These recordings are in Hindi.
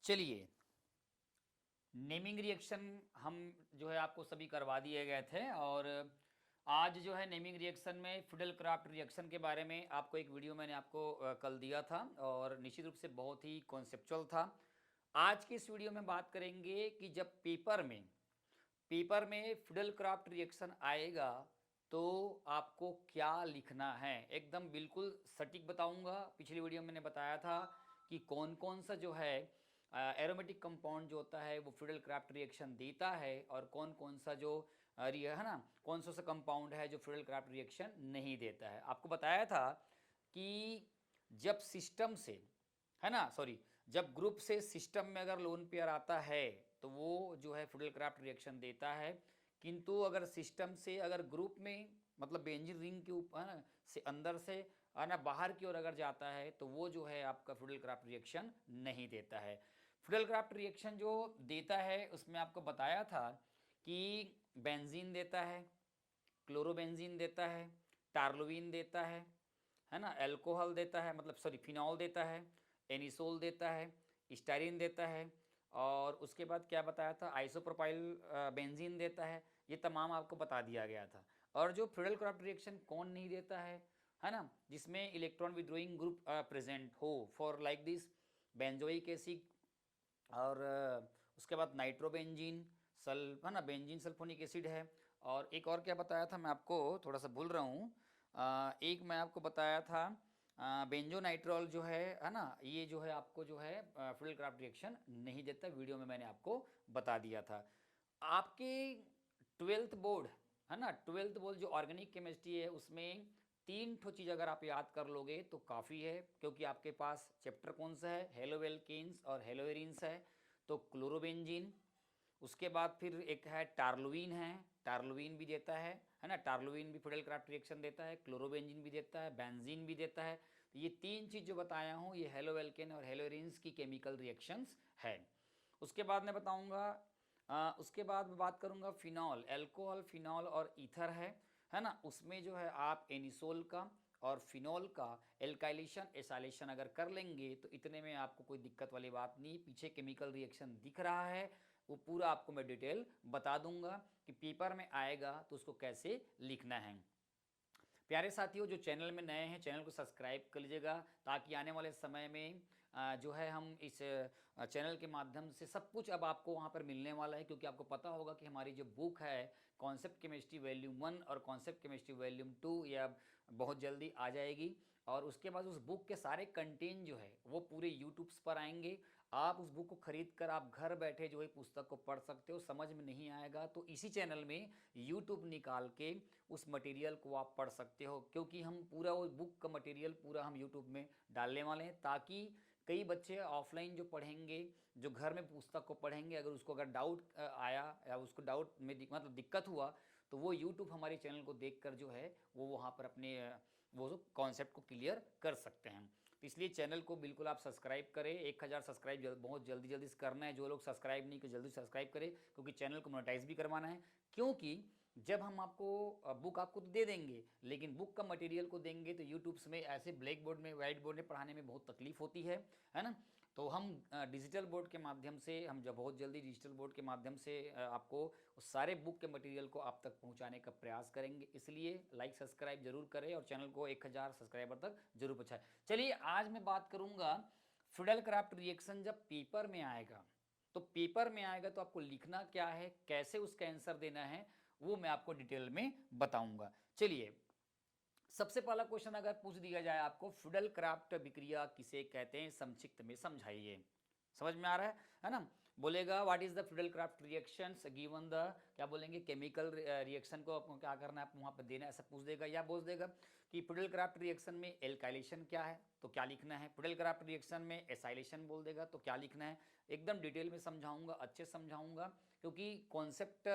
चलिए, नेमिंग रिएक्शन हम जो है आपको सभी करवा दिए गए थे और आज जो है नेमिंग रिएक्शन में फिडेल क्राफ्ट रिएक्शन के बारे में आपको एक वीडियो मैंने आपको कल दिया था और निश्चित रूप से बहुत ही कॉन्सेप्चुअल था। आज की इस वीडियो में बात करेंगे कि जब पेपर में फिडेल क्राफ्ट रिएक्शन आएगा तो आपको क्या लिखना है, एकदम बिल्कुल सटीक बताऊंगा। पिछली वीडियो में मैंने बताया था कि कौन कौन सा जो है एरोमेटिक कंपाउंड जो होता है वो फिडेल क्राफ्ट रिएक्शन देता है और कौन कौन सा जो है ना, कौन सा कंपाउंड है जो फिडेल क्राफ्ट रिएक्शन नहीं देता है। आपको बताया था कि जब सिस्टम से है ना, सॉरी, जब ग्रुप से सिस्टम में अगर लोन पेयर आता है तो वो जो है फिडेल क्राफ्ट रिएक्शन देता है, किंतु अगर सिस्टम से अगर ग्रुप में मतलब बेंजीन रिंग के ऊपर है ना से अंदर से है ना बाहर की ओर अगर जाता है तो वो जो है आपका फिडेल क्राफ्ट रिएक्शन नहीं देता है। फिडेल क्राफ्ट रिएक्शन जो देता है उसमें आपको बताया था कि बेंजीन देता है, क्लोरोबेंजीन देता है, टार्लोविन देता है ना, अल्कोहल देता है, मतलब सॉरी फिनॉल देता है, एनिसोल देता है, स्टाइरिन देता है और उसके बाद क्या बताया था, आइसोप्रोपाइल बेंजीन देता है। ये तमाम आपको बता दिया गया था। और जो फिडेल क्राफ्ट रिएक्शन कौन नहीं देता है ना, जिसमें इलेक्ट्रॉन विद्रोइंग ग्रुप प्रेजेंट हो, for like this benzoic acid और उसके बाद नाइट्रोबेंजीन सल है ना, बेंजीन सल्फोनिक एसिड है। और एक और क्या बताया था मैं आपको, थोड़ा सा भूल रहा हूँ, एक मैं आपको बताया था बेंजोनाइट्रॉल जो है ना, ये जो है आपको जो है फिडेल क्राफ्ट रिएक्शन नहीं देता। वीडियो में मैंने आपको बता दिया था। आपके ट्वेल्थ बोर्ड है ना, ट्वेल्थ बोर्ड जो ऑर्गेनिक केमिस्ट्री है उसमें तीन ठो चीज़ अगर आप याद कर लोगे तो काफ़ी है, क्योंकि आपके पास चैप्टर कौन सा है, हेलोवेल्केन्स और हेलोवेरिन्स है। तो क्लोरोबेंजीन, उसके बाद फिर एक है टार्लुइन है, टार्लुइन भी देता है ना, टार्लुइन भी फिडेल क्राफ्ट रिएक्शन देता है, क्लोरोबेंजीन भी देता है, बेंजीन भी देता है। तो ये तीन चीज़ जो बताया हूँ ये हेलोवेल्केन और हेलोवेरिन्स की केमिकल रिएक्शंस है। उसके बाद मैं बताऊंगा उसके बाद मैं बात करूंगा फिनॉल, एल्कोहल, फिनॉल और ईथर है ना, उसमें जो है आप एनिसोल का और फिनॉल का एल्काइलेशन एसाइलेशन अगर कर लेंगे तो इतने में आपको कोई दिक्कत वाली बात नहीं। पीछे केमिकल रिएक्शन दिख रहा है, वो पूरा आपको मैं डिटेल बता दूंगा कि पेपर में आएगा तो उसको कैसे लिखना है। प्यारे साथियों, जो चैनल में नए हैं चैनल को सब्सक्राइब कर लीजिएगा ताकि आने वाले समय में जो है हम इस चैनल के माध्यम से सब कुछ अब आपको वहाँ पर मिलने वाला है। क्योंकि आपको पता होगा कि हमारी जो बुक है कॉन्सेप्ट केमिस्ट्री वॉल्यूम 1 और कॉन्सेप्ट केमिस्ट्री वॉल्यूम 2 ये अब बहुत जल्दी आ जाएगी और उसके बाद उस बुक के सारे कंटेंट जो है वो पूरे यूट्यूब्स पर आएंगे। आप उस बुक को खरीद कर आप घर बैठे जो है पुस्तक को पढ़ सकते हो। समझ में नहीं आएगा तो इसी चैनल में यूट्यूब निकाल के उस मटेरियल को आप पढ़ सकते हो, क्योंकि हम पूरा वो बुक का मटेरियल पूरा हम यूट्यूब में डालने वाले हैं ताकि कई बच्चे ऑफलाइन जो पढ़ेंगे, जो घर में पुस्तक को पढ़ेंगे, अगर उसको अगर डाउट आया या उसको डाउट में मतलब दिक्कत हुआ तो वो यूट्यूब हमारे चैनल को देखकर जो है वो वहाँ पर अपने वो कॉन्सेप्ट को क्लियर कर सकते हैं। तो इसलिए चैनल को बिल्कुल आप सब्सक्राइब करें। 1000 सब्सक्राइब बहुत जल्दी जल्दी से करना है। जो लोग सब्सक्राइब नहीं किए जल्दी सब्सक्राइब करें, क्योंकि चैनल को मोनेटाइज भी करवाना है। क्योंकि जब हम आपको बुक आपको तो दे देंगे, लेकिन बुक का मटेरियल को देंगे तो यूट्यूब्स में ऐसे ब्लैक बोर्ड में व्हाइट बोर्ड में पढ़ाने में बहुत तकलीफ होती है ना। तो हम डिजिटल बोर्ड के माध्यम से हम जब बहुत जल्दी डिजिटल बोर्ड के माध्यम से आपको उस सारे बुक के मटेरियल को आप तक पहुंचाने का प्रयास करेंगे। इसलिए लाइक सब्सक्राइब जरूर करें और चैनल को 1000 सब्सक्राइबर तक जरूर पहुंचाएं। चलिए आज मैं बात करूंगा फिडेल क्राफ्ट रिएक्शन जब पेपर में आएगा तो पेपर में आएगा तो आपको लिखना क्या है, कैसे उसका आंसर देना है, वो मैं आपको डिटेल में बताऊंगा। चलिए, सबसे पहला क्वेश्चन अगर पूछ दिया जाए आपको, फिडेल क्राफ्ट विक्रिया किसे कहते हैं, संक्षिप्त में समझाइए। समझ में आ रहा है ना। बोलेगा what is the Fidel craft reactions given the, क्या बोलेंगे, केमिकल रिएक्शन को आपको क्या करना है, आप वहां पर देना है, ऐसा पूछ देगा। या बोल देगा कि फिडेल क्राफ्ट रिएक्शन में एल्काइलेशन क्या है तो क्या लिखना है, फिडेल क्राफ्ट रिएक्शन में एसाइलेशन बोल देगा तो क्या लिखना है। एकदम डिटेल में समझाऊंगा, अच्छे समझाऊंगा, क्योंकि कॉन्सेप्ट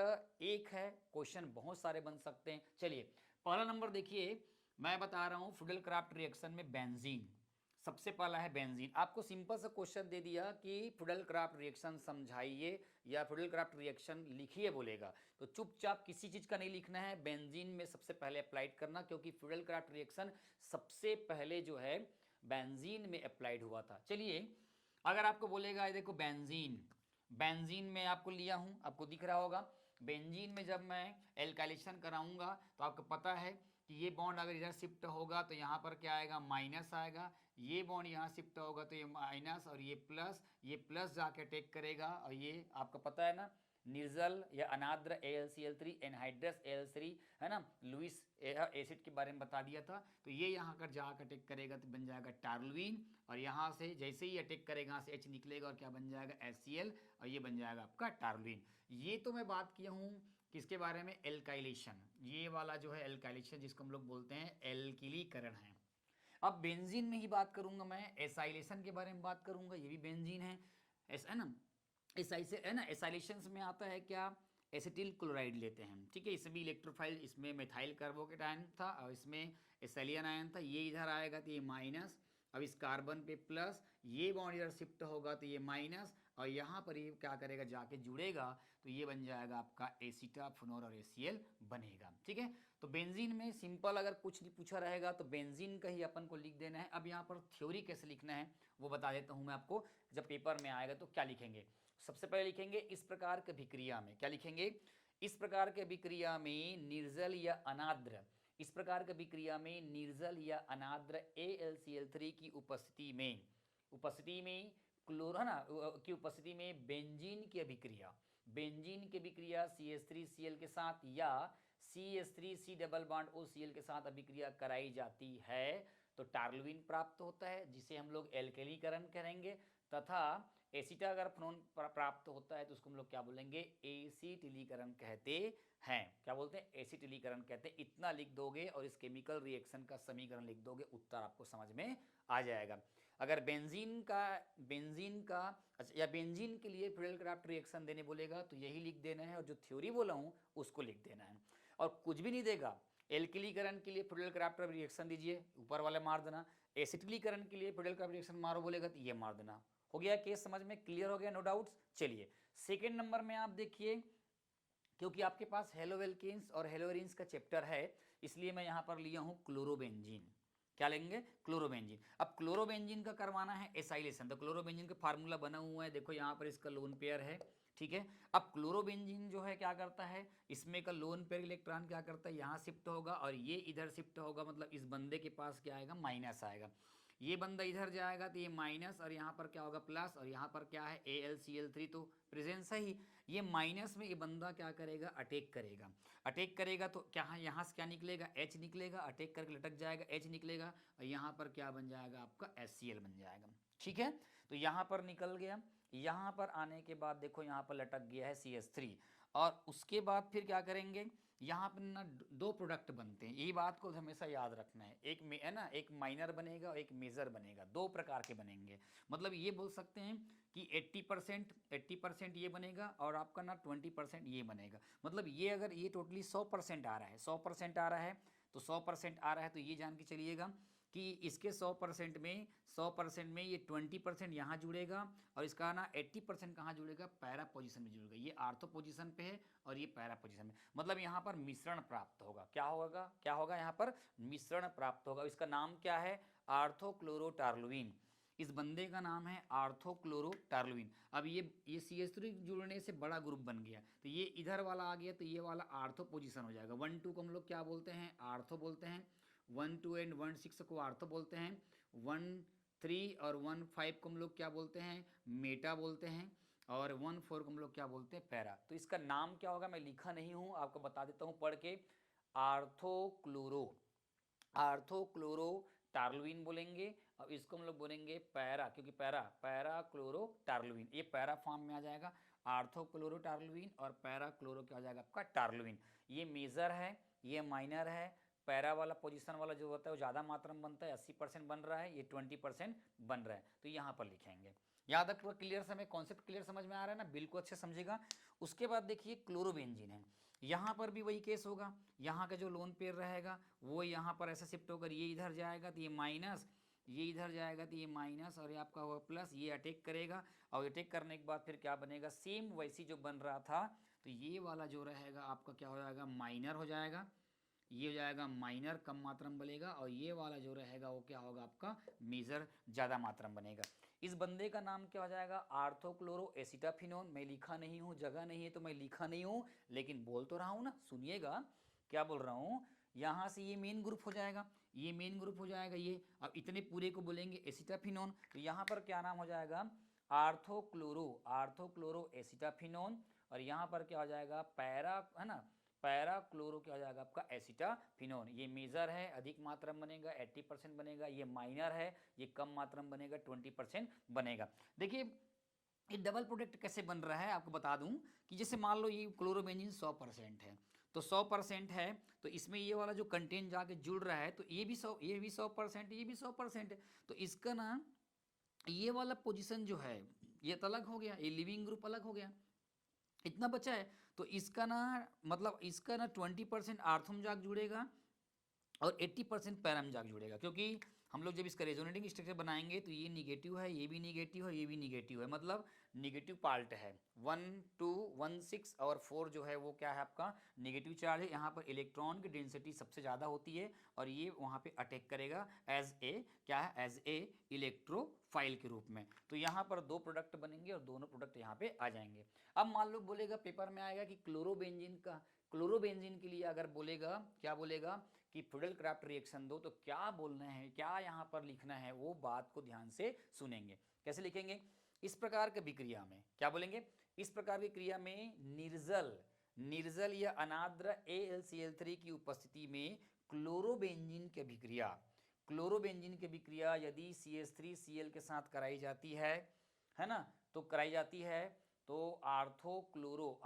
एक है, क्वेश्चन बहुत सारे बन सकते हैं। चलिए पहला नंबर देखिए, मैं बता रहा हूं फिडेल क्राफ्ट रिएक्शन में बेंजीन, सबसे पहला है बेंजीन। आपको सिंपल सा क्वेश्चन दे दिया कि फिडेल क्राफ्ट रिएक्शन समझाइए या फिडेल क्राफ्ट रिएक्शन लिखिए बोलेगा, तो चुपचाप किसी चीज का नहीं लिखना है, बेंजीन में सबसे पहले अप्लाइड करना, क्योंकि फिडेल क्राफ्ट रिएक्शन सबसे पहले जो है बेंजीन में अप्लाइड हुआ था। चलिए अगर आपको बोलेगा ये देखो बेंजीन, बेंजीन में आपको लिया हूं, आपको दिख रहा होगा, बेंजीन में जब मैं एल्काइलेशन कराऊंगा तो आपको पता है कि ये बॉन्ड अगर इधर शिफ्ट होगा तो यहाँ पर क्या आएगा, माइनस आएगा, ये बॉन्ड यहाँ शिफ्ट होगा तो ये माइनस, और ये प्लस जाके अटैक करेगा, और ये आपको पता है ना, निर्जल या अनाद्र AlCl3 एनहाइड्रस Al3 है ना, लुइस एसिड के बारे में बता दिया था। तो ये यहाँ कर जाकर अटैक करेगा तो बन जाएगा टार्लुइन, और यहाँ से जैसे ही अटैक करेगा यहाँ से H निकलेगा और क्या बन जाएगा, HCl, और ये बन जाएगा आपका टार्लुइन। ये तो मैं बात किया हूँ किसके बारे में, एल्काइलेशन, ये वाला जो है एल्काइलेशन जिसको हम लोग बोलते हैं एल्किलीकरण है। अब बेंजीन में ही बात करूंगा मैं, एसाइलेशन के बारे में बात करूंगा, ये भी बेंजीन है, ऐसा है ना, एसाइसे है ना, एसाइलेशन में आता है क्या, एसिटिल क्लोराइड लेते हैं, ठीक है, इसमें भी इलेक्ट्रोफाइल, इसमें मेथाइल कार्बोकेटायन था और इसमें एसाइलियन आयन था, ये इधर आएगा तो ये माइनस, अब इस कार्बन पे प्लस, ये बॉन्ड इधर शिफ्ट होगा तो ये माइनस, और यहाँ पर ये क्या करेगा, जाके जुड़ेगा तो ये बन जाएगा आपका एसीटाफेनोल और ACl बनेगा, ठीक है। तो बेंजीन में सिंपल अगर कुछ नहीं पूछा रहेगा तो बेंजीन का ही अपन को लिख देना है। अब यहाँ पर थ्योरी कैसे लिखना है वो बता देता हूँ मैं आपको, जब पेपर में आएगा तो क्या लिखेंगे। सबसे पहले लिखेंगे इस प्रकार के अभिक्रिया में, क्या लिखेंगे, इस प्रकार के अभिक्रिया में निर्जल या अनाद्र, इस प्रकार के अभिक्रिया में निर्जल या अनाद्र AlCl3 की उपस्थिति में क्लोर है ना, की उपस्थिति में बेंजीन की अभिक्रिया, बेंजीन की अभिक्रिया CH3Cl के साथ या CH3C डबल बॉन्ड OCl के साथ अभिक्रिया कराई जाती है तो टार्लुइन प्राप्त होता है, जिसे हम लोग एल्केलीकरण करेंगे, तथा एसिटागरफेनोन प्राप्त होता है तो उसको हम लोग क्या बोलेंगे, एसिटिलीकरण कहते हैं। क्या बोलते हैं, एसिटिलीकरण कहते हैं। इतना लिख दोगे और इस केमिकल रिएक्शन का समीकरण लिख दोगे, उत्तर आपको समझ में आ जाएगा। अगर बेंजीन का अच्छा, या बेंजीन के लिए फ्यूडल-क्राफ्ट रिएक्शन देने बोलेगा तो यही लिख देना है, और जो थ्योरी बोला हूँ उसको लिख देना है। और कुछ भी नहीं देगा, एल्किलीकरण के लिए फ्यूडल-क्राफ्ट रिएक्शन दीजिए, ऊपर वाले मार देना, एसिटिलीकरण के लिए फ्यूडल-क्राफ्ट रिएक्शन मारो बोलेगा तो ये मार देना। हो गया केस समझ में, क्लियर हो गया, नो डाउट्स। चलिए सेकेंड नंबर में आप देखिए, क्योंकि आपके पास हेलोवेल्किन्स और हेलोरिन्स का चैप्टर है, इसलिए मैं यहाँ पर लिया हूँ क्लोरोबेंजीन। क्या लेंगे, क्लोरोबेंजीन। अब क्लोरोबेंजीन का करवाना है एसाइलेशन, तो क्लोरोबेंजीन का फार्मूला बना हुआ है, देखो यहाँ पर इसका लोन पेयर है, ठीक है। अब क्लोरोबेंजीन जो है क्या करता है, इसमें का लोन पेयर इलेक्ट्रॉन क्या करता है, यहाँ शिफ्ट होगा और ये इधर शिफ्ट होगा, मतलब इस बंदे के पास क्या आएगा, माइनस आएगा, ये बंदा इधर जाएगा तो ये माइनस, और यहाँ पर क्या होगा, प्लस, और यहाँ पर क्या है, AlCl3 तो प्रेजेंस है ही, ये माइनस में ये बंदा क्या करेगा, अटैक करेगा तो क्या है, यहाँ से क्या निकलेगा, H निकलेगा, अटैक करके लटक जाएगा, H निकलेगा, और यहाँ पर क्या बन जाएगा आपका, HCl बन जाएगा, ठीक है। तो यहाँ पर निकल गया, यहाँ पर आने के बाद देखो यहाँ पर लटक गया है CH3, और उसके बाद फिर क्या करेंगे, यहाँ पर ना दो प्रोडक्ट बनते हैं, ये बात को हमेशा याद रखना है, एक में है ना, एक माइनर बनेगा और एक मेजर बनेगा, दो प्रकार के बनेंगे। मतलब ये बोल सकते हैं कि 80% ये बनेगा और आपका ना 20% ये बनेगा। मतलब ये अगर ये टोटली 100% आ रहा है, 100% आ रहा है, तो 100% आ रहा है, तो ये जान के चलिएगा कि इसके 100% में ये 20% यहाँ जुड़ेगा, और इसका ना 80% कहाँ जुड़ेगा, पैरा पोजीशन में जुड़ेगा, ये आर्थो पोजीशन पे है और ये पैरा पोजीशन में, मतलब यहाँ पर मिश्रण प्राप्त होगा। क्या होगा यहाँ पर मिश्रण प्राप्त होगा। इसका नाम क्या है, आर्थोक्लोरोटार्लुइन, इस बंदे का नाम है आर्थोक्लोरोटार्लुइन। अब ये CH3 जुड़ने से बड़ा ग्रुप बन गया, तो ये इधर वाला आ गया, तो ये वाला आर्थो पोजीशन हो जाएगा। 1 2 को हम लोग क्या बोलते हैं, आर्थो बोलते हैं, 1 2 एंड 1 6 को आर्थो बोलते हैं, 1 3 और 1 5 को हम लोग क्या बोलते हैं, मेटा बोलते हैं, और 1 4 को हम लोग क्या बोलते हैं, पैरा। तो इसका नाम क्या होगा, मैं लिखा नहीं हूँ, आपको बता देता हूँ पढ़ के, आर्थोक्लोरो टार्लुइन बोलेंगे, और इसको हम लोग बोलेंगे पैरा, क्योंकि पैरा क्लोरो टार्लुइन, ये पैरा फॉर्म में आ जाएगा, आर्थोक्लोरो टार्लुइन और पैरा क्लोरो क्या हो जाएगा आपका, टार्लुइन। ये मेजर है, ये माइनर है, पैरा वाला पोजीशन वाला जो होता है वो ज़्यादा मात्रा में बनता है, 80% बन रहा है, ये 20% बन रहा है, तो यहाँ पर लिखेंगे। याद तक पूरा क्लियर, समय कॉन्सेप्ट क्लियर समझ में आ रहा है ना, बिल्कुल अच्छे समझेगा। उसके बाद देखिए क्लोरोबेंजीन है, यहाँ पर भी वही केस होगा, यहाँ का जो लोन पेयर रहेगा वो यहाँ पर ऐसा शिफ्ट होकर ये इधर जाएगा तो ये माइनस, ये इधर जाएगा तो ये माइनस, और ये आपका होगा प्लस, ये अटैक करेगा, और अटैक करने के बाद फिर क्या बनेगा, सेम वैसी जो बन रहा था, तो ये वाला जो रहेगा आपका क्या हो जाएगा, माइनर हो जाएगा, ये हो जाएगा माइनर कम मात्रा में बनेगा, और ये वाला जो रहेगा वो क्या होगा आपका मेजर ज़्यादा मात्रा में बनेगा। इस बंदे का नाम क्या हो जाएगा, आर्थोक्लोरो एसिटाफिनोन। मैं लिखा नहीं हूँ, जगह नहीं है तो मैं लिखा नहीं हूँ, लेकिन बोल तो रहा हूँ ना, सुनिएगा क्या बोल रहा हूँ। यहाँ से ये मेन ग्रुप हो जाएगा, ये मेन ग्रुप हो जाएगा ये। अब इतने पूरे को बोलेंगे एसिटाफिनोन, तो यहाँ पर क्या नाम हो जाएगा, आर्थोक्लोरो एसिटाफिनोन। और यहाँ पर क्या हो जाएगा, पैरा, है ना, पैरा क्लोरो क्या हो जाएगा आपका, एसिटाफिनोन। ये मेजर है, अधिक मात्रा में बनेगा 80% बनेगा, ये माइनर है, ये कम मात्रा में बनेगा 20% बनेगा। देखिए ये डबल प्रोडक्ट कैसे बन रहा है आपको बता दूं कि जैसे मान लो ये क्लोरोबेंजीन 100% है, तो 100% है, तो इसमें ये वाला जो कंटेंट जाके जुड़ रहा है, तो ये भी 100%, ये भी 100%, ये भी 100% है, तो इसका ना ये वाला पोजीशन जो है ये तो अलग हो गया, ये लिविंग ग्रुप अलग हो गया, इतना बचा है। तो इसका ना मतलब इसका ना 20% आर्थम जाग जुड़ेगा और 80% पैरम जाग जुड़ेगा, क्योंकि हम लोग जब इसका रेजोनेटिंग स्ट्रक्चर बनाएंगे तो ये निगेटिव है, ये भी निगेटिव है, ये भी निगेटिव है, मतलब निगेटिव पार्ट है। 1 2 1 6 और 4 जो है वो क्या है आपका, निगेटिव चार्ज है। यहाँ पर इलेक्ट्रॉन की डेंसिटी सबसे ज़्यादा होती है और ये वहाँ पे अटैक करेगा एज ए क्या है, एज ए इलेक्ट्रोफाइल के रूप में। तो यहाँ पर दो प्रोडक्ट बनेंगे और दोनों प्रोडक्ट यहाँ पे आ जाएंगे। अब मान लो बोलेगा पेपर में आएगा कि क्लोरोबेंजीन के लिए अगर बोलेगा, क्या बोलेगा कि फ्यूडल क्राफ्ट रिएक्शन दो, तो क्या बोलना है, क्या यहाँ पर लिखना है, वो बात को ध्यान से सुनेंगे। कैसे लिखेंगे, इस प्रकार के विक्रिया में क्या बोलेंगे, इस प्रकार की क्रिया में निर्जल या अनाद्र AlCl3 की उपस्थिति में क्लोरोबेंजीन की अभिक्रिया यदि CH3Cl के साथ कराई जाती है ना, तो कराई जाती है तो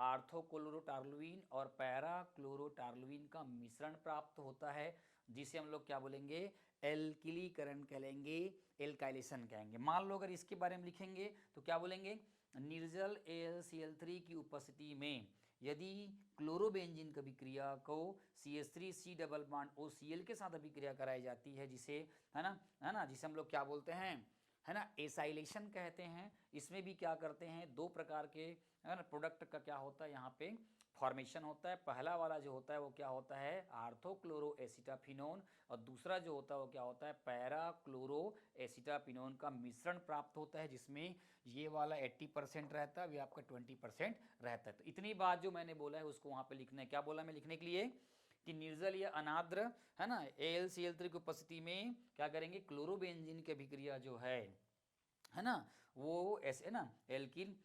आर्थोक्लोरोटार्लुइन और पैराक्लोरोटार्लुइन का मिश्रण प्राप्त होता है, जिसे हम लोग क्या बोलेंगे, एल्किलीकरण कहलेंगे, एल्काइलेशन कहेंगे। मान लो अगर इसके बारे में लिखेंगे तो क्या बोलेंगे, निर्जल AlCl3 की उपस्थिति में यदि क्लोरोबेंजीन की अभिक्रिया को CH3C डबल बॉन्ड OCl के साथ अभिक्रिया कराई जाती है, जिसे है ना जिसे हम लोग क्या बोलते हैं, है ना, एसाइलेशन कहते हैं। इसमें भी क्या करते हैं, दो प्रकार के है ना प्रोडक्ट का क्या होता है यहाँ पे फॉर्मेशन होता है। पहला वाला जो होता है वो क्या होता है, आर्थोक्लोरो एसिटाफिनोन, और दूसरा जो होता है वो क्या होता है, पैराक्लोरो एसिटाफिनोन का मिश्रण प्राप्त होता है, जिसमें ये वाला 80% रहता है, ये आपका 20% रहता है। तो इतनी बात जो मैंने बोला है उसको वहाँ पे लिखना है। क्या बोला मैं लिखने के लिए, कि निर्जल या अनाद्र है ना AlCl3 की उपस्थिति में क्या करेंगे, क्लोरोबेंजीन की अभिक्रिया जो है ना, वो ऐसे ना एल्किल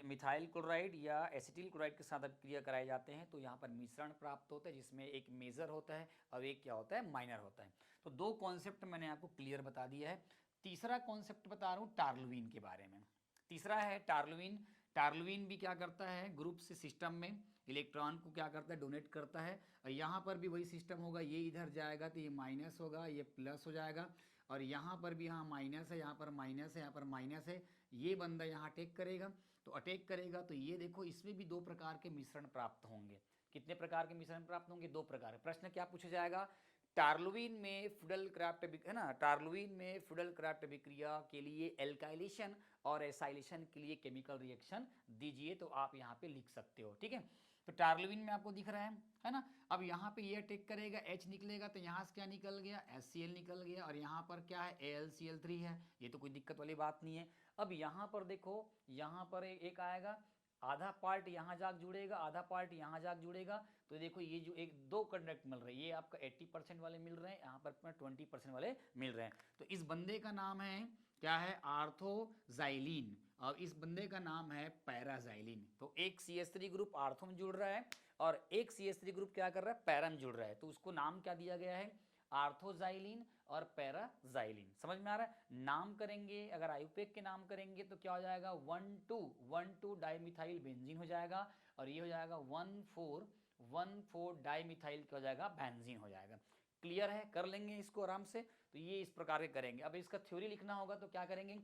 मिथाइल क्लोराइड या एसिटिल क्लोराइड के साथ अभिक्रिया कराए जाते हैं, तो यहाँ पर मिश्रण प्राप्त होता है, जिसमें एक मेजर होता है और एक क्या होता है, माइनर होता है। तो दो कॉन्सेप्ट मैंने आपको क्लियर बता दिया है। तीसरा कॉन्सेप्ट बता रहा हूँ टार्लुइन के बारे में। तीसरा है टार्लुइन। टार्लुइन भी क्या करता है, ग्रुप से सिस्टम में इलेक्ट्रॉन को क्या करता है, डोनेट करता है। और यहाँ पर भी वही सिस्टम होगा, ये इधर जाएगा तो ये माइनस होगा, ये प्लस हो जाएगा, और यहाँ पर भी यहाँ माइनस है, यहाँ पर माइनस है, यहाँ पर माइनस है, ये बंदा यहाँ अटैक करेगा। तो अटैक करेगा तो ये देखो इसमें भी दो प्रकार के मिश्रण प्राप्त होंगे। कितने प्रकार के मिश्रण प्राप्त होंगे, दो प्रकार। प्रश्न क्या पूछा जाएगा, टार्लुइन में फ्यूडल क्राफ्ट है ना, टार्लुइन में फ्यूडल क्राफ्ट अभिक्रिया के लिए एल्काइलेशन और एसाइलेशन के लिए केमिकल रिएक्शन दीजिए, तो आप यहाँ पे लिख सकते हो। ठीक है, तो टार्लुइन में आपको दिख रहा है ना। अब यहाँ पे ये अटैक करेगा, H निकलेगा, तो यहाँ से क्या निकल गया, HCl निकल गया, और यहाँ पर क्या है, AlCl3 है, ये तो कोई दिक्कत वाली बात नहीं है। अब यहाँ पर देखो, यहाँ पर एक आएगा, आधा पार्ट यहाँ जाग जुड़ेगा, आधा पार्ट यहाँ जाग जुड़ेगा। तो देखो ये जो एक दो कंडक्ट मिल रहे हैं, ये आपका 80% वाले मिल रहे हैं, यहाँ पर 20% वाले मिल रहे हैं। तो इस बंदे का नाम है क्या है, आर्थोजाइलिन, और इस बंदे का नाम है पैराजाइलिन। तो एक CH3 ग्रुप आर्थो में जुड़ रहा है और एक CH3 ग्रुप क्या कर रहा है, पैरा में जुड़ रहा है, तो उसको नाम क्या दिया गया है, आर्थोजाइलिन और पैराजाइलिन। समझ में आ रहा है। नाम करेंगे अगर आयुपेक के नाम करेंगे तो क्या हो जाएगा, 1,2 डाइमिथाइल बेंजीन हो जाएगा, और ये हो जाएगा 1,4 डाइमिथाइल क्या हो जाएगा, बेंजीन हो जाएगा। क्लियर है, कर लेंगे इसको आराम से। तो ये इस प्रकार के करेंगे। अब इसका थ्योरी लिखना होगा तो क्या करेंगे,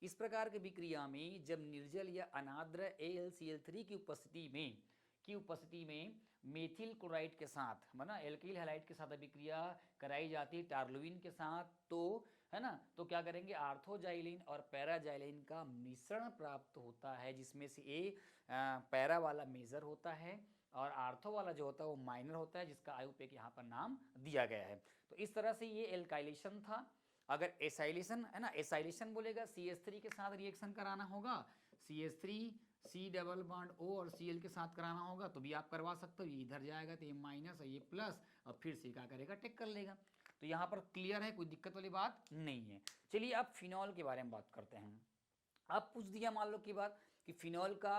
इस प्रकार की विक्रिया में जब निर्जल या अनाद्र AlCl3 की उपस्थिति में मेथिल क्लोराइड के साथ है ना, एल्किल हैलाइड के साथ अभिक्रिया कराई जाती है टार्लुइन के साथ, तो है ना, तो क्या करेंगे, आर्थोजाइलिन और पैराजाइलिन का मिश्रण प्राप्त होता है, जिसमें से ए पैरा वाला मेजर होता है और आर्थो वाला जो होता है वो माइनर होता है, जिसका आयुपेक यहाँ पर नाम दिया गया है। तो इस तरह से ये एल्काइलेशन था। अगर एसाइलेशन है ना, एसाइलेशन बोलेगा CH3 के साथ रिएक्शन कराना होगा, CH3 C double bond O और Cl के साथ कराना होगा तो भी आप करवा सकते हो। ये इधर जाएगा तो ये माइनस और ये प्लस, और फिर से क्या करेगा, टेक कर लेगा। तो यहाँ पर क्लियर है, कोई दिक्कत वाली बात नहीं है। चलिए अब फिनॉल के बारे में बात करते हैं। अब पूछ दिया मान लो की बात कि फिनॉल का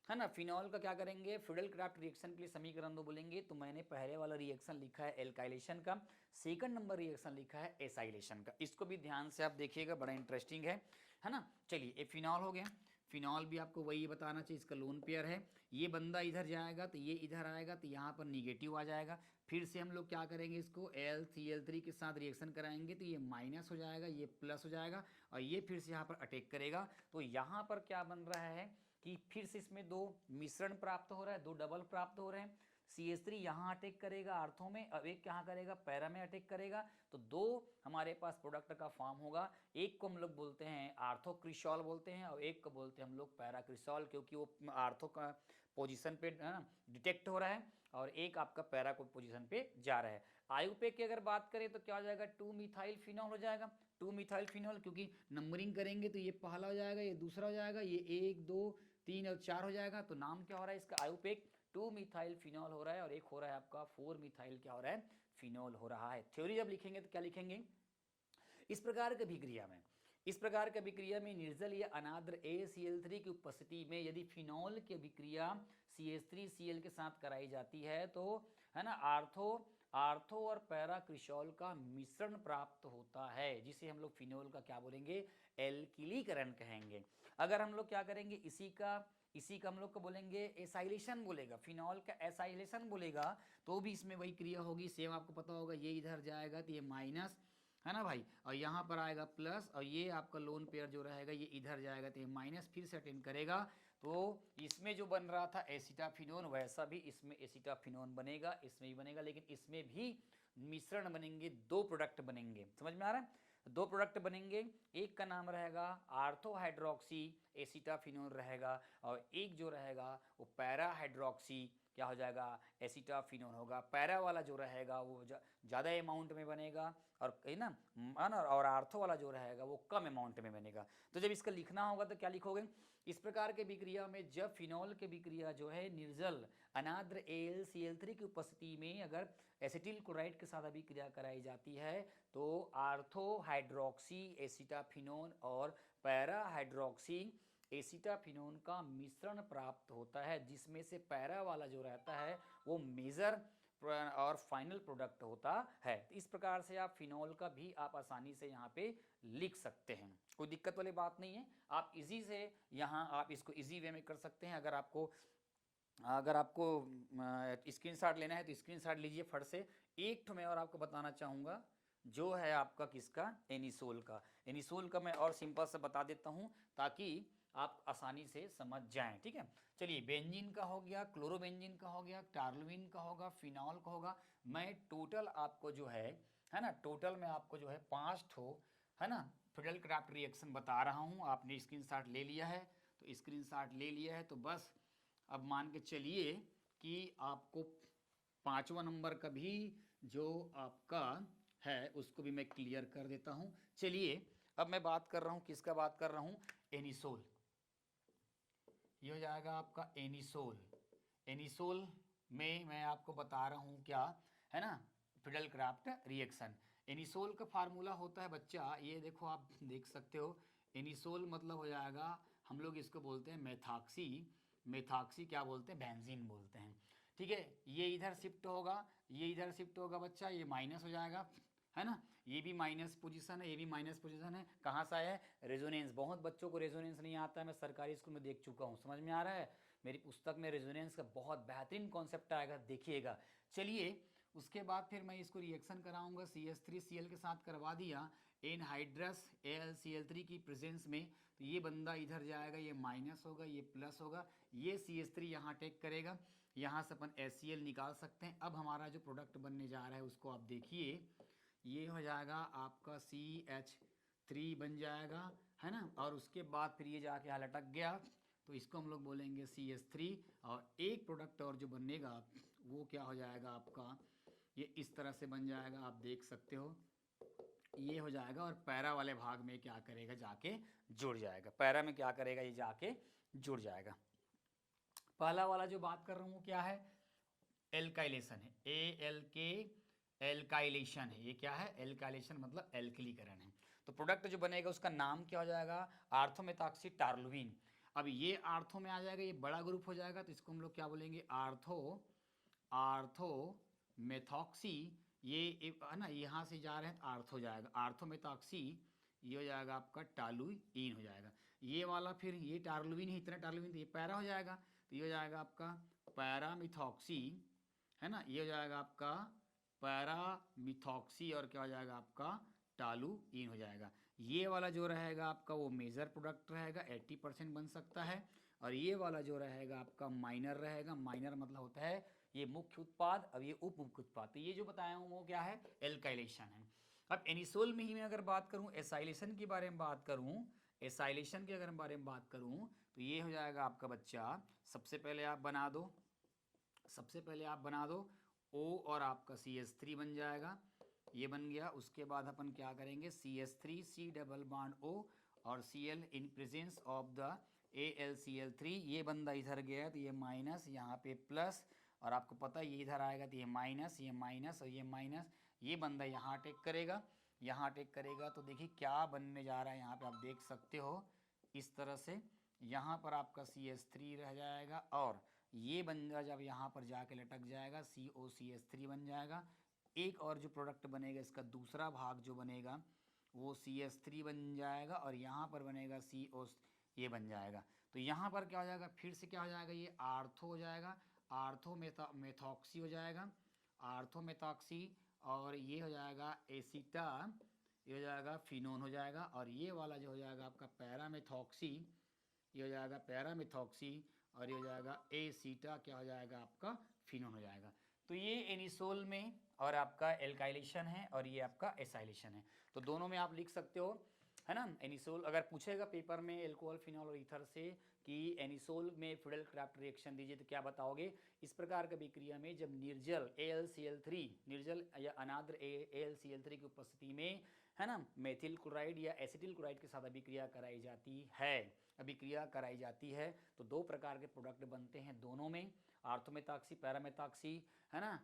है ना, फिनॉल का क्या करेंगे, फिडेल क्राफ्ट रिएक्शन के लिए समीकरण दो बोलेंगे तो मैंने पहले वाला रिएक्शन लिखा है एल्काइलेशन का, सेकंड नंबर रिएक्शन लिखा है एसाइलेशन का। इसको भी ध्यान से आप देखिएगा, बड़ा इंटरेस्टिंग है ना। चलिए ये फिनॉल हो गया। फिनॉल भी आपको वही बताना चाहिए, इसका लोन पेयर है। ये बंदा इधर जाएगा तो ये इधर आएगा तो यहाँ पर निगेटिव आ जाएगा। फिर से हम लोग क्या करेंगे, इसको LCl3 के साथ रिएक्शन कराएंगे तो ये माइनस हो जाएगा, ये प्लस हो जाएगा, और ये फिर से यहाँ पर अटैक करेगा। तो यहाँ पर क्या बन रहा है कि फिर से इसमें दो मिश्रण प्राप्त हो रहा है, दो डबल प्राप्त हो रहे हैं। CH3 यहाँ अटैक करेगा आर्थो में, अब एक कहाँ करेगा, पैरा में अटैक करेगा। तो दो हमारे पास प्रोडक्ट का फॉर्म होगा। एक को हम लोग बोलते हैं आर्थो क्रिसॉल बोलते हैं, और एक को बोलते हैं हम लोग पैरा क्रिसॉल, क्योंकि वो आर्थो का पोजीशन पे डिटेक्ट हो रहा है, और एक आपका पैरा को पोजीशन पे जा रहा है। आयुपेक की अगर बात करें तो क्या हो जाएगा, 2 मिथाइल फिनॉल हो जाएगा। 2 मिथाइल फिनॉल, क्योंकि नंबरिंग करेंगे तो ये पहला हो जाएगा, ये दूसरा हो जाएगा, ये 1 2 3 और 4 हो जाएगा। तो नाम क्या हो रहा है इसका, आयुपेक 2 मिथाइल फिनॉल हो रहा है, और एक हो रहा है आपका 4 मिथाइल क्या हो रहा है, फिनॉल हो रहा है। थ्योरी जब लिखेंगे तो क्या लिखेंगे, इस प्रकार की अभिक्रिया में, इस प्रकार की अभिक्रिया में निर्जल या अनाद्र ACl3 की उपस्थिति में यदि फिनॉल की अभिक्रिया CH3Cl के साथ कराई जाती है तो है ना, आर्थो और पैरा क्रिसॉल का मिश्रण प्राप्त होता है, जिसे हम लोग फिनॉल का क्या बोलेंगे, एल्किलीकरण कहेंगे। अगर हम लोग क्या करेंगे, इसी का हम लोग को बोलेंगे एसाइलेशन बोलेगा, फिनॉल का एसाइलेशन बोलेगा, तो भी इसमें वही क्रिया होगी। सेम आपको पता होगा, ये इधर जाएगा तो ये माइनस है ना भाई, और यहाँ पर आएगा प्लस, और ये आपका लोन पेयर जो रहेगा ये इधर जाएगा तो ये माइनस फिर से अटेंड करेगा। तो इसमें जो बन रहा था एसिटाफिनोन, वैसा भी इसमें एसिटाफिनोन बनेगा, इसमें भी बनेगा, लेकिन इसमें भी मिश्रण बनेंगे, दो प्रोडक्ट बनेंगे। समझ में आ रहा है, दो प्रोडक्ट बनेंगे। एक का नाम रहेगा आर्थो हाइड्रोक्सी एसिटाफिनोन रहेगा, और एक जो रहेगा वो पैरा हाइड्रोक्सी क्या हो जाएगा, एसिटाफिनोन होगा। पैरा वाला जो रहेगा वो ज़्यादा अमाउंट में बनेगा, और है ना, और आर्थो वाला जो रहेगा वो कम अमाउंट में बनेगा। तो जब इसका लिखना होगा तो क्या लिखोगे, इस प्रकार के विक्रिया में जब फिनॉल के विक्रिया जो है निर्जल अनाद्र AlCl3 की उपस्थिति में अगर एसिटिल क्लोराइड के साथ अभिक्रिया कराई जाती है तो आर्थो हाइड्रोक्सी एसिटाफिनोन और पैरा हाइड्रोक्सी एसिटाफिनोन का मिश्रण प्राप्त होता है, जिसमें से पैरा वाला जो रहता है वो मेजर और फाइनल प्रोडक्ट होता है। तो इस प्रकार से आप फिनॉल का भी आप आसानी से यहाँ पे लिख सकते हैं, कोई दिक्कत वाली बात नहीं है। आप इजी से यहाँ आप इसको इजी वे में कर सकते हैं। अगर आपको स्क्रीनशॉट लेना है तो स्क्रीनशॉट लीजिए फट से। एक तो मैं और आपको बताना चाहूँगा जो है आपका किसका, एनिसोल का। एनिसोल का मैं और सिंपल से बता देता हूँ ताकि आप आसानी से समझ जाएं, ठीक है। चलिए बेंजीन का हो गया, क्लोरोबेंजीन का हो गया, टार्लुइन का होगा, फिनॉल का होगा। मैं टोटल आपको जो है ना, टोटल में आपको जो है 5 ठो है ना फिडेल क्राफ्ट रिएक्शन बता रहा हूँ। आपने स्क्रीनशॉट ले लिया है, तो स्क्रीनशॉट ले लिया है तो बस अब मान के चलिए कि आपको 5वां नंबर का भी जो आपका है उसको भी मैं क्लियर कर देता हूँ। चलिए अब मैं बात कर रहा हूँ, किसका बात कर रहा हूँ, एनिसोल। ये हो जाएगा आपका एनिसोल। एनिसोल में मैं आपको बता रहा हूँ क्या है ना, फिडेल क्राफ्ट रिएक्शन। एनिसोल का फार्मूला होता है बच्चा, ये देखो आप देख सकते हो। एनिसोल मतलब हो जाएगा, हम लोग इसको बोलते हैं मेथाक्सी। मेथाक्सी क्या बोलते हैं, बेंजीन बोलते हैं, ठीक है। ये इधर शिफ्ट होगा, ये इधर शिफ्ट होगा बच्चा, ये माइनस हो जाएगा है ना। ये भी माइनस पोजीशन है, ये भी माइनस पोजीशन है। कहाँ से आया है, रेजोनेंस। बहुत बच्चों को रेजोनेंस नहीं आता है, मैं सरकारी स्कूल में देख चुका हूँ। समझ में आ रहा है, मेरी पुस्तक में रेजोनेंस का बहुत बेहतरीन कॉन्सेप्ट आएगा, देखिएगा। चलिए उसके बाद फिर मैं इसको रिएक्शन कराऊंगा, CH3Cl के साथ करवा दिया एनहाइड्रस AlCl3 की प्रेजेंस में। तो ये बंदा इधर जाएगा, ये माइनस होगा, ये प्लस होगा, ये CH3 यहाँ टेक करेगा, यहाँ से अपन HCl निकाल सकते हैं। अब हमारा जो प्रोडक्ट बनने जा रहा है उसको आप देखिए, ये हो जाएगा आपका CH3 बन जाएगा है ना। और उसके बाद फिर ये जाके यहाँ लटक गया तो इसको हम लोग बोलेंगे CH3, और एक प्रोडक्ट और जो बनेगा वो क्या हो जाएगा आपका, ये इस तरह से बन जाएगा, आप देख सकते हो। ये हो जाएगा, और पैरा वाले भाग में क्या करेगा, जाके जुड़ जाएगा। पैरा में क्या करेगा, ये जाके जुड़ जाएगा। पहला वाला जो बात कर रहा हूँ क्या है, एल्काइलेशन है, ALK एल्काइलेशन है। ये क्या है, एल्काइलेशन मतलब एल्किलीकरण है। तो प्रोडक्ट जो बनेगा उसका नाम क्या हो जाएगा, आर्थोमेथॉक्सी टार्लुविन। अब ये आर्थो में आ जाएगा, ये बड़ा ग्रुप हो जाएगा, तो इसको हम लोग क्या बोलेंगे, आर्थोमेथॉक्सी। ये है ना, यहाँ से जा रहे हैं तो आर्थो जाएगा, आर्थोमेथॉक्सी। ये हो जाएगा आपका टालुइन हो जाएगा। ये वाला फिर ये टार्लुविन ही, इतना टार्लुविन, तो ये पैरा हो जाएगा, तो ये हो जाएगा आपका पैरामिथॉक्सी, है ना। ये हो जाएगा आपका पैरामिथॉक्सी, और क्या हो जाएगा आपका टालुइन हो जाएगा। ये वाला जो रहेगा आपका वो मेजर प्रोडक्ट रहेगा, 80% बन सकता है। और ये वाला जो रहेगा आपका माइनर रहेगा। माइनर मतलब होता है ये मुख्य उत्पाद, अब ये उप मुख्य उत्पाद। तो ये जो बताया हूँ वो क्या है, एल्काइलेशन है। अब एनिसोल में ही मैं अगर बात करूँ, एसाइलेशन के बारे में बात करूँ, एसाइलेशन के अगर बारे में बात करूँ, तो ये हो जाएगा आपका बच्चा, सबसे पहले आप बना दो, O और आपका CH3 बन जाएगा, ये बन गया। उसके बाद अपन क्या करेंगे, CH3 C double bond O और Cl in presence of the AlCl3। ये बंदा इधर गया तो ये माइनस, यहाँ पे प्लस, और आपको पता है ये इधर आएगा तो ये माइनस, ये माइनस और ये माइनस। ये बंदा यहाँ अटैक करेगा, तो देखिए क्या बनने जा रहा है, यहाँ पे आप देख सकते हो इस तरह से। यहाँ पर आपका CH3 रह जाएगा, और ये बंदा जब यहाँ पर जाके लटक जाएगा COCH3 बन जाएगा। एक और जो प्रोडक्ट बनेगा इसका दूसरा भाग जो बनेगा वो CH3 बन जाएगा, और यहाँ पर बनेगा CO, ये बन जाएगा। तो यहाँ पर क्या हो जाएगा, फिर से क्या हो जाएगा, ये आर्थो हो जाएगा, आर्थोमेथॉक्सी हो जाएगा, आर्थोमेथॉक्सी। और ये हो जाएगा एसिटा, ये हो जाएगा फिनोन हो जाएगा। और ये वाला जो हो जाएगा आपका पैरामेथॉक्सी, ये हो जाएगा पैरामेथॉक्सी, और ये हो जाएगा एसीटा, क्या हो जाएगा आपका फिनोन हो जाएगा। तो ये एनिसोल में और आपका एल्काइलेशन है, और ये आपका एसाइलेशन है। तो दोनों में आप लिख सकते हो, है ना। एनिसोल अगर पूछेगा पेपर में अल्कोहल फिनॉल और ईथर से कि एनिसोल में फ्रीडल क्राफ्ट रिएक्शन दीजिए, तो क्या बताओगे। इस प्रकार की अभिक्रिया में जब निर्जल AlCl3, निर्जल या अनाद्र AlCl3 की उपस्थिति में, है ना, मेथिल क्लोराइड या एसिटिल क्लोराइड के साथ अभिक्रिया कराई जाती है, तो दो प्रकार के प्रोडक्ट बनते हैं दोनों में, आर्थोमेथॉक्सी पैरामेथॉक्सी, है ना,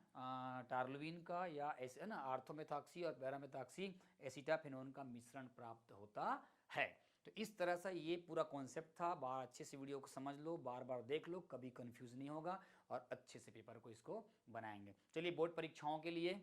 टार्लुविन का या ऐसे, है ना, आर्थोमेथॉक्सी और पैरामेथॉक्सी एसिटाफिनोन का मिश्रण प्राप्त होता है। तो इस तरह से ये पूरा कॉन्सेप्ट था। बार अच्छे से वीडियो को समझ लो, बार बार देख लो, कभी कंफ्यूज नहीं होगा, और अच्छे से पेपर को इसको बनाएंगे। चलिए, बोर्ड परीक्षाओं के लिए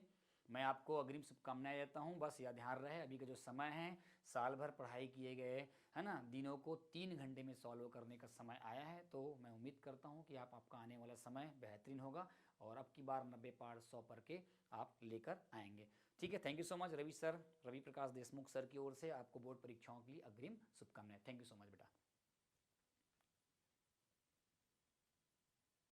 मैं आपको अग्रिम शुभकामनाएं देता हूं। बस यह ध्यान रहे, अभी का जो समय है, साल भर पढ़ाई किए गए, है ना, दिनों को 3 घंटे में सॉल्व करने का समय आया है। तो मैं उम्मीद करता हूं कि आपका आने वाला समय बेहतरीन होगा, और अब की बार 90 पार 100 पर के आप लेकर आएंगे। ठीक है, thank you so much Ravi sir, Ravi Prakash Deshmukh sir की ओर से आपको बोर्ड परीक्षाओं के लिए अग्रिम शुभकामनाएं। थैंक यू सो मच बेटा।